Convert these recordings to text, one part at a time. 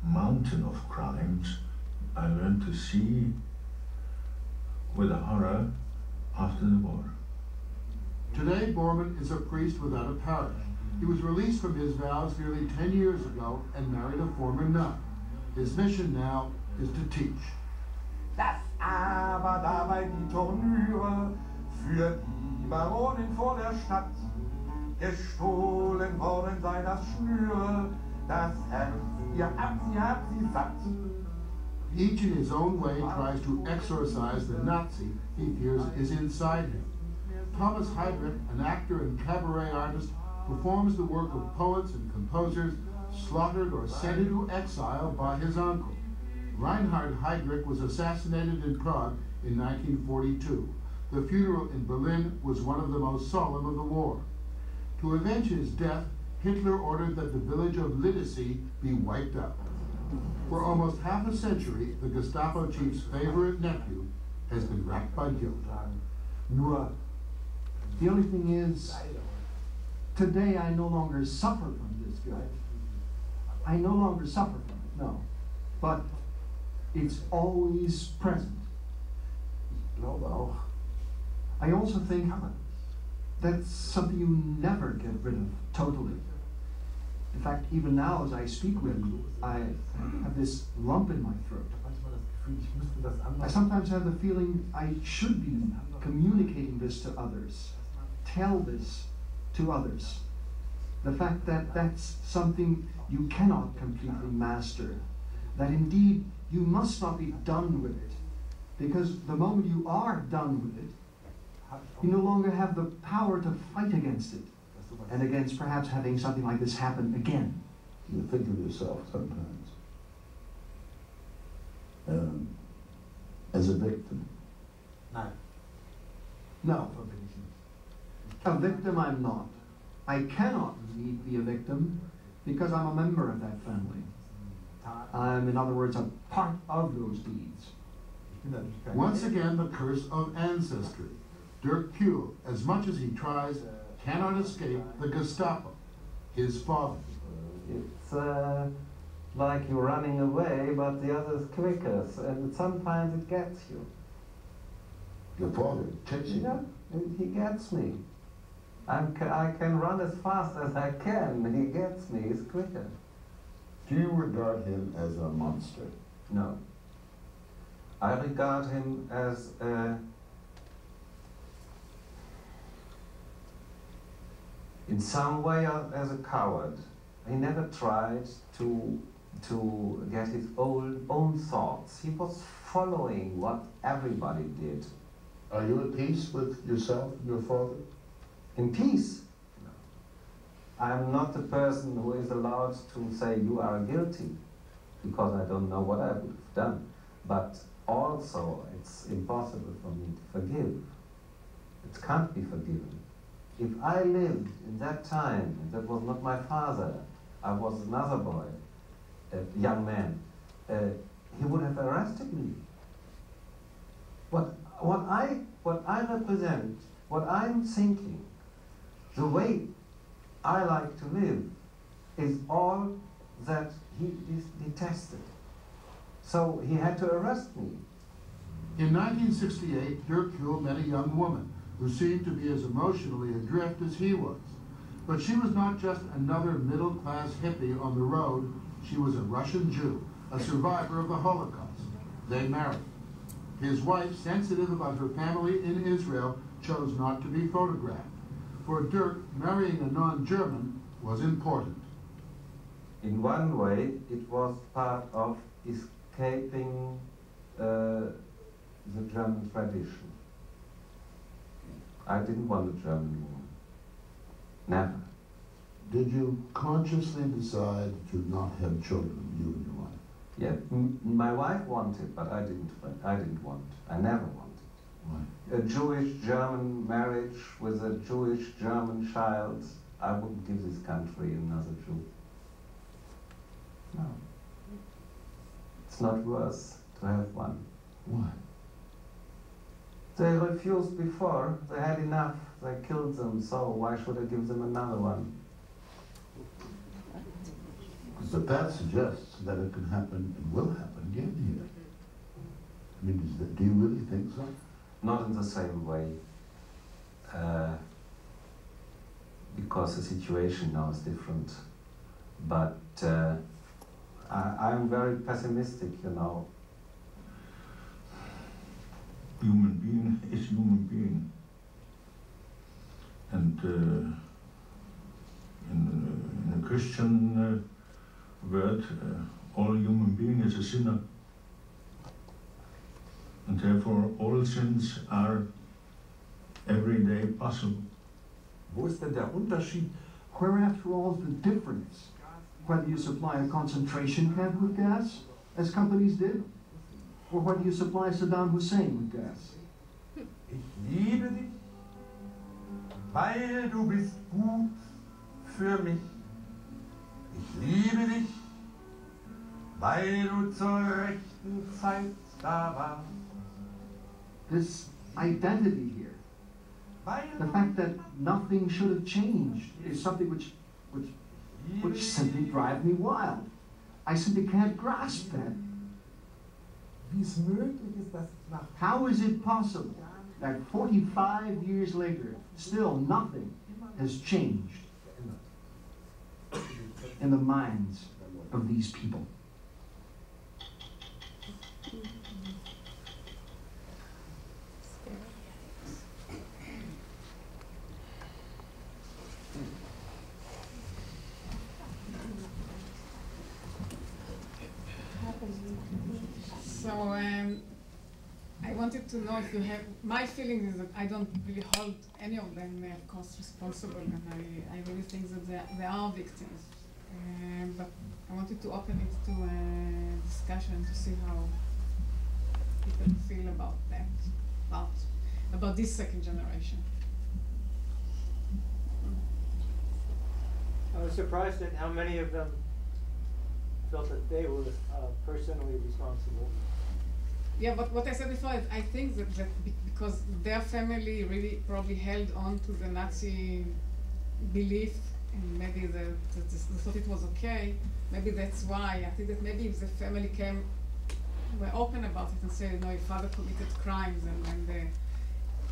mountain of crimes I learned to see with horror after the war. Today, Bormann is a priest without a parish. He was released from his vows nearly 10 years ago and married a former nun. His mission now is to teach. Das aber dabei die Tournure für die Baronin vor der Stadt. Gestohlen worden sei das Schnüre, das Herz, ihr habt sie satt. Each in his own way tries to exorcise the Nazi he fears is inside him. Thomas Heydrich, an actor and cabaret artist, performs the work of poets and composers slaughtered or sent into exile by his uncle. Reinhard Heydrich was assassinated in Prague in 1942. The funeral in Berlin was one of the most solemn of the war. To avenge his death, Hitler ordered that the village of Lidice be wiped out. For almost half a century, the Gestapo chief's favorite nephew has been racked by guilt. Nur, the only thing is, today I no longer suffer from this guilt. I no longer suffer from it, no. But it's always present. I also think that's something you never get rid of totally. In fact, even now as I speak with you, I have this lump in my throat. I sometimes have the feeling I should be communicating this to others, tell this to others. The fact that that's something you cannot completely master, that indeed you must not be done with it, because the moment you are done with it, you no longer have the power to fight against it, and against perhaps having something like this happen again. You think of yourself sometimes as a victim. No. A victim I'm not. I cannot indeed be a victim because I'm a member of that family. I'm, in other words, a part of those deeds. Once again, the curse of ancestry. Dirk Kuehl, as much as he tries, cannot escape the Gestapo, his father. It's like you're running away, but the other's quicker, and sometimes it gets you. Your father chasing you? Yeah, he gets me. I can run as fast as I can. He gets me. He's quicker. Do you regard him as a monster? No. I regard him as a... in some way as a coward. He never tried to get his own thoughts. He was following what everybody did. Are you at peace with yourself and your father? In peace? No. I'm not the person who is allowed to say you are guilty, because I don't know what I would have done. But also, it's impossible for me to forgive. It can't be forgiven. If I lived in that time, and that was not my father, I was another boy, a young man, he would have arrested me. What I represent, what I'm thinking, the way I like to live, is all that he detested. So he had to arrest me. In 1968, Dirk Kuehl met a young woman who seemed to be as emotionally adrift as he was. But she was not just another middle-class hippie on the road. She was a Russian Jew, a survivor of the Holocaust. They married. His wife, sensitive about her family in Israel, chose not to be photographed. For Dirk, marrying a non-German was important. In one way, it was part of escaping the German tradition. I didn't want a German woman. Never. Did you consciously decide to not have children, you and your wife? Yeah, my wife wanted, but I didn't want. I never wanted. Why? A Jewish-German marriage with a Jewish-German child, I wouldn't give this country another Jew. No. It's not worth to have one. Why? They refused before. They had enough. They killed them, so why should I give them another one? But that suggests that it can happen and will happen again here. I mean, do you really think so? Not in the same way, because the situation now is different. But I'm very pessimistic, you know. Human being is human being. And in a Christian word, all human being is a sinner. And therefore all sins are every day possible. Wo ist denn der Unterschied? Where, after all, is the difference? Whether you supply a concentration camp with gas, as companies did, or whether you supply Saddam Hussein with gas. Ich liebe dich, weil du bist gut für mich. Ich liebe dich, weil du zur rechten Zeit da warst. This identity here, the fact that nothing should have changed, is something which simply drives me wild. I simply can't grasp that. Wie es möglich ist, dass nach How is it possible that 45 years later, still nothing has changed in the minds of these people? So I wanted to know if you have, my feeling is that I don't really hold any of them, of course, responsible, and I really think that they are victims. But I wanted to open it to a discussion to see how people feel about that, about this second generation. I was surprised at how many of them felt that they were personally responsible. Yeah, but what I said before, I think that because their family really probably held on to the Nazi belief, and maybe they thought it was okay, maybe that's why. I think that maybe if the family were open about it and said, no, your father committed crimes and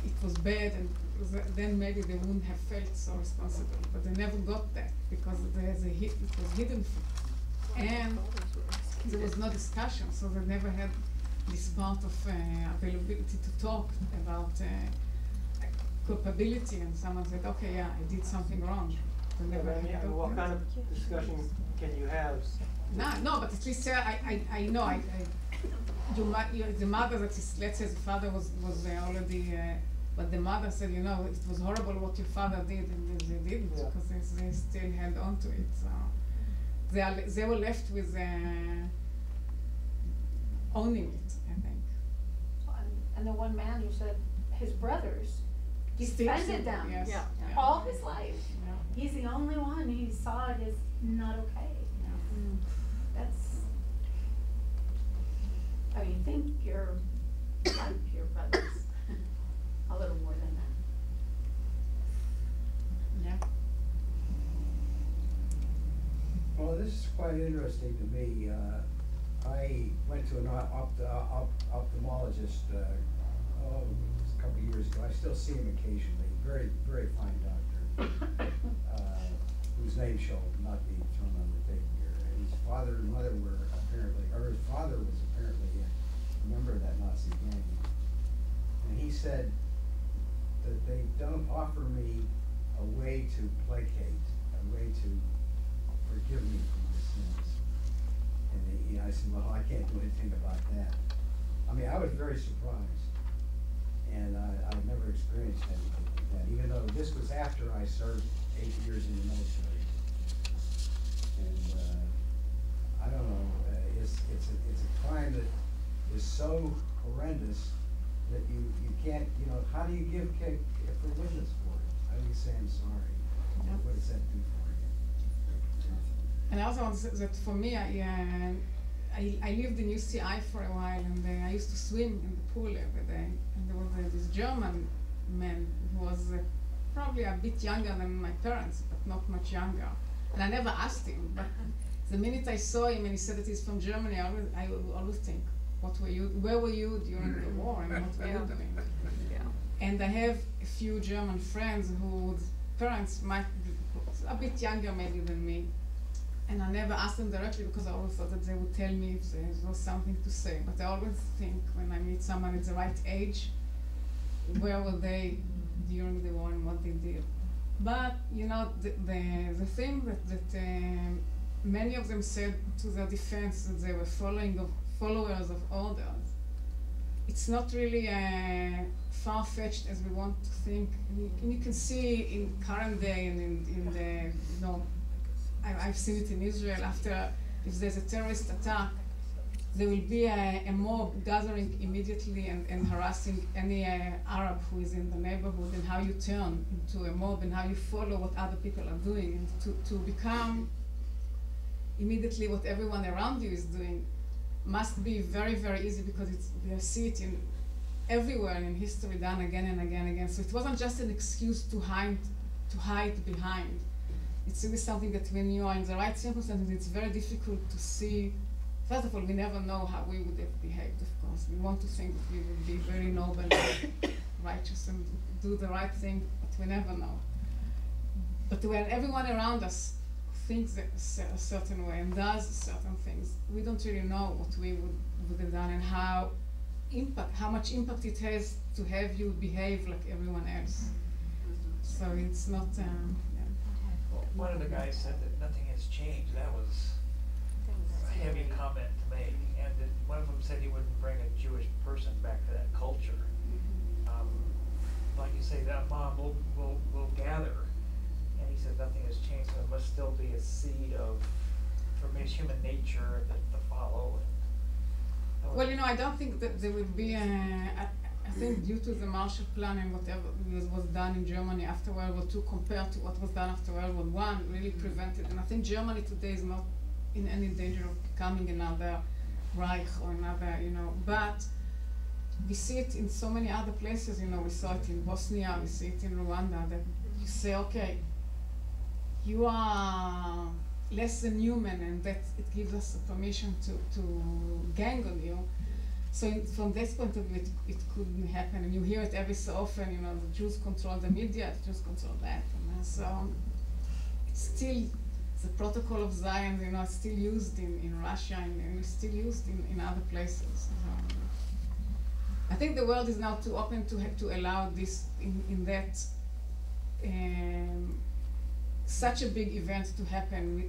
it was bad, and then maybe they wouldn't have felt so responsible. But they never got that because it was hidden, and there was no discussion, so they never had this part of availability to talk about culpability, and someone said, okay, yeah, I did something wrong. They never had What kind of discussion can you have? No, but at least I know the mother, that is, let's say the father was already, but the mother said, you know, it was horrible what your father did, and they didn't, because they still held on to it. So they were left with owning it, I think. And the one man who said his brothers defended them yes. all his life. Yeah. He's the only one who saw it as not okay. That's, I mean, think you're like your brothers. A little more than that. Yeah. Well, this is quite interesting to me. I went to an ophthalmologist a couple of years ago. I still see him occasionally. Very, very fine doctor, whose name shall not be thrown on the table here. And his father and mother were apparently, or his father was apparently a member of that Nazi gang. And he said that they don't offer me a way to placate, a way to forgive me for my sins. And I said, well, I can't do anything about that. I mean, I was very surprised. And I've never experienced anything like that, even though this was after I served 8 years in the military. And I don't know, it's a crime that is so horrendous that you can't, you know, how do you give forgiveness for it? How do you say I'm sorry? What does that do for you? And I also want to say that for me, I lived in UCI for a while, and I used to swim in the pool every day. And there was this German man who was probably a bit younger than my parents, but not much younger. And I never asked him, but the minute I saw him and he said that he's from Germany, I would always think, where were you during the war, and what were you doing? And I have a few German friends whose parents might be a bit younger maybe than me, and I never asked them directly because I always thought that they would tell me if there was something to say. But I always think when I meet someone at the right age, where were they during the war and what they did? But you know, the thing that many of them said to their defense that they were followers of orders. It's not really far-fetched as we want to think. And you can see in current day and in the, you know, I've seen it in Israel. After, if there's a terrorist attack, there will be a mob gathering immediately and harassing any Arab who is in the neighborhood, and how you turn into a mob and how you follow what other people are doing, and to become immediately what everyone around you is doing must be very, very easy, because we see it in everywhere in history, done again and again and again. So it wasn't just an excuse to hide behind. It's really something that when you are in the right circumstances, it's very difficult to see. First of all, we never know how we would have behaved, of course. We want to think that we would be very noble and righteous and do the right thing, but we never know. But when everyone around us thinks a certain way and does certain things, we don't really know what we would have done, and how much impact it has to have you behave like everyone else. So it's not, Well, one of the guys said that nothing has changed. That was a heavy comment to make. And that one of them said he wouldn't bring a Jewish person back to that culture. Like you say, that mom will gather. And he said nothing has changed. So there must still be a seed of, from his human nature to follow. well, you know, I don't think that there would be I think due to the Marshall Plan and whatever was done in Germany after World War II compared to what was done after World War I really prevented. And I think Germany today is not in any danger of becoming another Reich or another, you know, but we see it in so many other places, you know, we saw it in Bosnia, we see it in Rwanda, that you say, okay, you are less than human, and that it gives us a permission to gang on you. So from this point of view, it couldn't happen, and you hear it every so often, you know, the Jews control the media, the Jews control that, and so it's still, the protocol of Zion, you know, it's still used in Russia, and it's still used in other places. I think the world is now too open to allow this in that such a big event to happen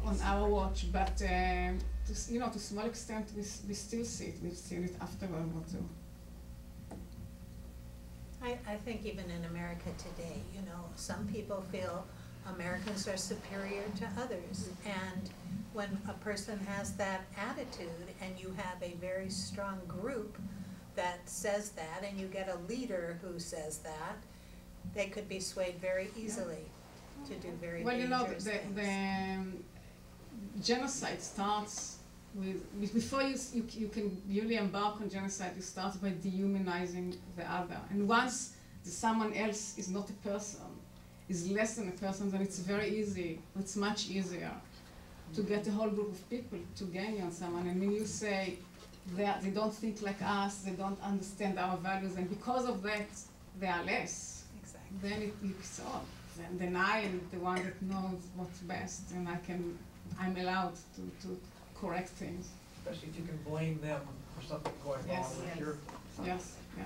on our watch, but to small extent we still see it. We've seen it after World War II. I think even in America today, you know, some people feel Americans are superior to others, and when a person has that attitude and you have a very strong group that says that, and you get a leader who says that, they could be swayed very easily to do very dangerous things. The genocide starts with before you can really embark on genocide, you start by dehumanizing the other. And once someone else is not a person, is less than a person, then it's very easy, it's much easier to get a whole group of people to gang on someone. And when you say they don't think like us, they don't understand our values, and because of that, they are less. Exactly. Then it's all. Then I am the one that knows what's best, and I'm allowed to correct things. Especially if you can blame them for something going wrong with your... Yes, yeah.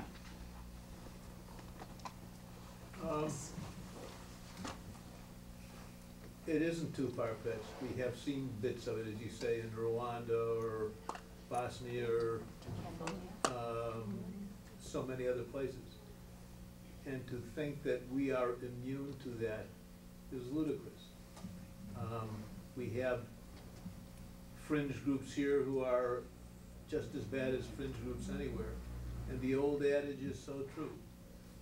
It isn't too far-fetched. We have seen bits of it, as you say, in Rwanda or Bosnia or so many other places. And to think that we are immune to that is ludicrous. We have fringe groups here who are just as bad as fringe groups anywhere. And the old adage is so true.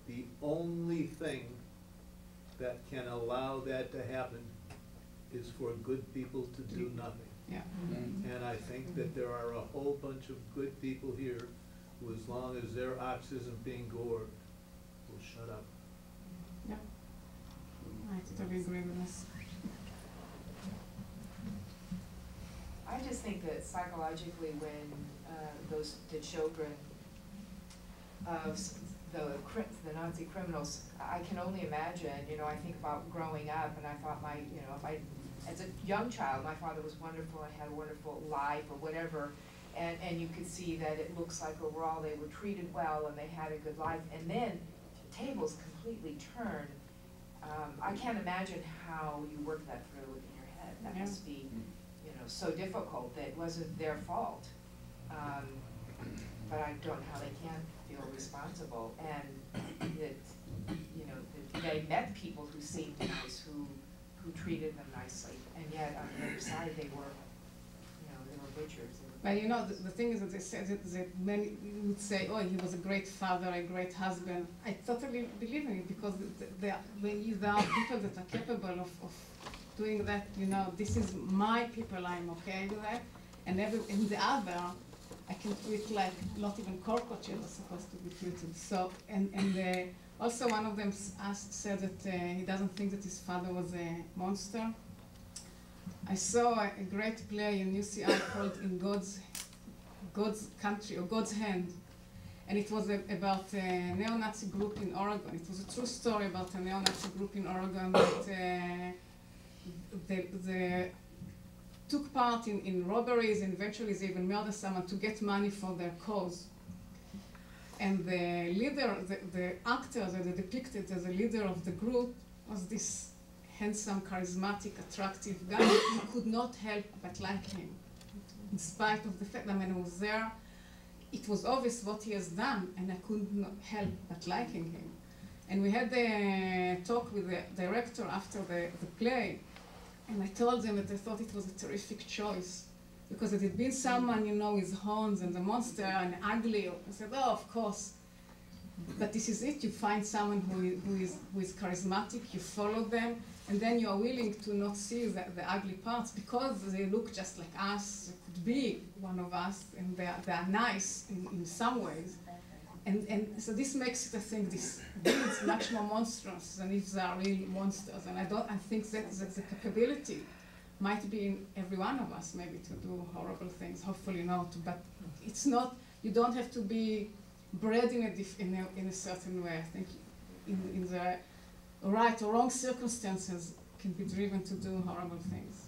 The only thing that can allow that to happen is for good people to do nothing. Yeah. And I think that there are a whole bunch of good people here who, as long as their ox isn't being gored, will shut up. Yeah, I totally agree with this. I just think that psychologically when the children of the Nazi criminals, I can only imagine, you know, I think about growing up and I thought as a young child, my father was wonderful and had a wonderful life or whatever, and you could see that it looks like overall they were treated well and they had a good life, and then tables completely turned. I can't imagine how you work that through in your head. That must be, you know, so difficult that it wasn't their fault. But I don't know how they can feel responsible, and that, you know, that they met people who seemed nice, who treated them nicely, and yet on the other side they were, you know, they were butchers. But you know, the thing is that they said that many would say, oh, he was a great father, a great husband. I totally believe in it, because there are people that are capable of doing that, you know, this is my people, I'm okay with that. And in the other, I can treat like not even cockroaches are supposed to be treated. So, and also one of them said that he doesn't think that his father was a monster. I saw a great play in UCI called In God's Country, or God's Hand. And it was about a neo-Nazi group in Oregon. It was a true story about a neo-Nazi group in Oregon that they took part in robberies, and eventually they even murdered someone to get money for their cause. And the leader, the actor that they depicted as a leader of the group was this handsome, charismatic, attractive guy. You could not help but like him, in spite of the fact that when I was there, it was obvious what he has done, and I could not help but liking him. And we had a talk with the director after the play, and I told them that I thought it was a terrific choice, because it had been someone, you know, with horns and the monster and ugly. I said, oh, of course. But this is it. You find someone who is charismatic, you follow them, and then you are willing to not see the ugly parts, because they look just like us. They could be one of us, and they are nice in some ways. And so this makes it, I think, this deeds much more monstrous than if they are real monsters. And I think that the capability might be in every one of us, maybe, to do horrible things. Hopefully not, but it's not. You don't have to be bred in a certain way. I think in the right or wrong circumstances can be driven to do horrible things.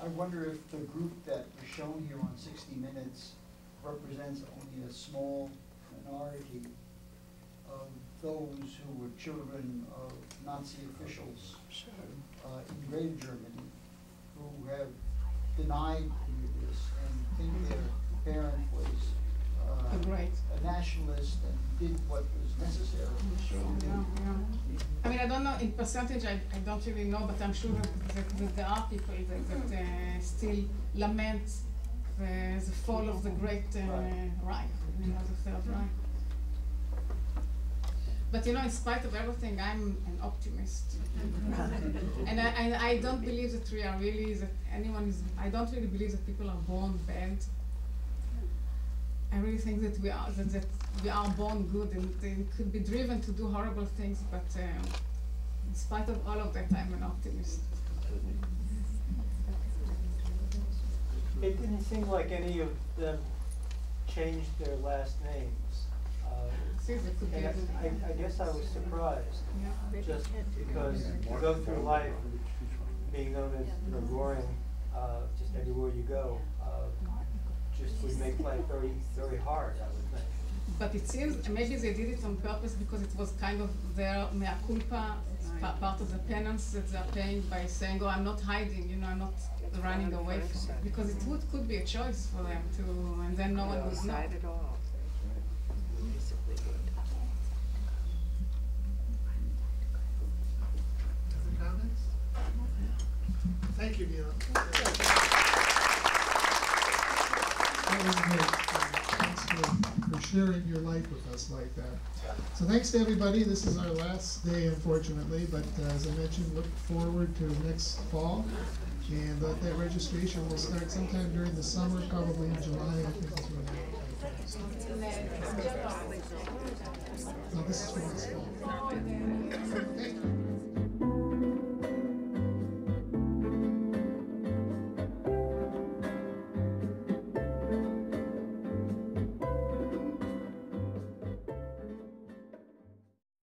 I wonder if the group that was shown here on 60 Minutes represents only a small minority of those who were children of Nazi officials in Greater Germany, who have denied this and think their parent was a nationalist and did what was necessary. Sure, yeah. I mean, I don't know in percentage. I don't really know, but I'm sure that there are people that still lament the fall of the Great Reich, you know, the Third Reich. But you know, in spite of everything, I'm an optimist, and I don't believe that we are really that anyone is. I don't really believe that people are born bad. I really think that we are born good, and they could be driven to do horrible things. But in spite of all of that, I'm an optimist. It didn't seem like any of them changed their last names. And I guess I was surprised, just because you go through life being known as Gregorian, just everywhere you go, just would make life very, very hard, I would think. But it seems maybe they did it on purpose because it was kind of their mea culpa, part of the penance that they're paying by saying, oh, I'm not hiding, you know, I'm not running away from it. Because it could be a choice for them to, and then no one would know. Other comments? Thank you, Neil. That was great. Thanks for sharing your life with us like that. So thanks to everybody. This is our last day, unfortunately, but as I mentioned, look forward to next fall. And that registration will start sometime during the summer, probably in July, I think is when it starts. No, this is for this fall. Thank you.